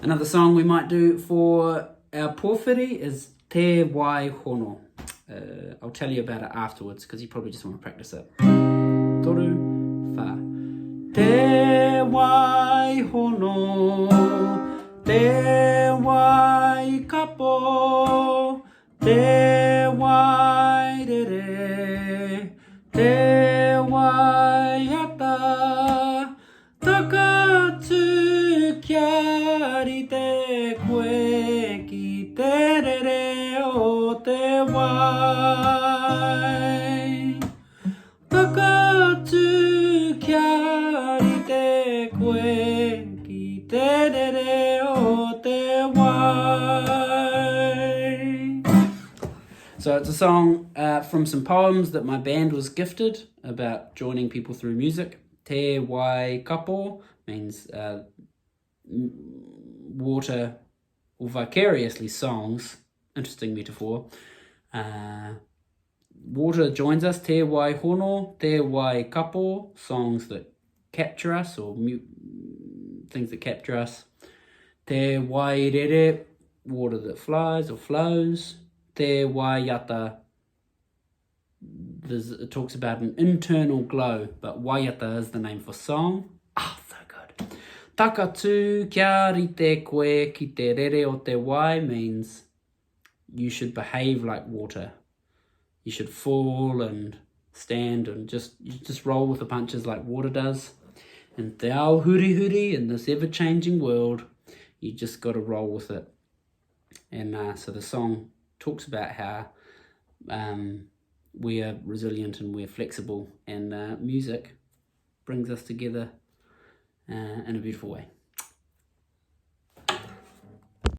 Another song we might do for our pōwhiri is Te Wai Hono. I'll tell you about it afterwards because you probably just want to practice it. Toru, wha. Te Wai Hono, Te Wai kapo, Te Wai rere, Te Wai ata, Taka kia rite koe ki te rere o te wai. Taka kia rite koe ki te rere o te wai. So it's a song from some poems that my band was gifted about joining people through music. Te wai kapo means water, or vicariously songs. Interesting metaphor. Water joins us. Te wai hono, te wai kapo, songs that capture us, or things that capture us. Te wai rere, water that flies or flows. Te wai ata, it talks about an internal glow, but waiata is the name for song. So good. Taka kia rite koe ki te rere o te wai means you should behave like water. You should fall and stand and just roll with the punches like water does. And te ao huri huri in this ever-changing world, you just got to roll with it. And so the song talks about how we are resilient and we're flexible, and music brings us together in a beautiful way.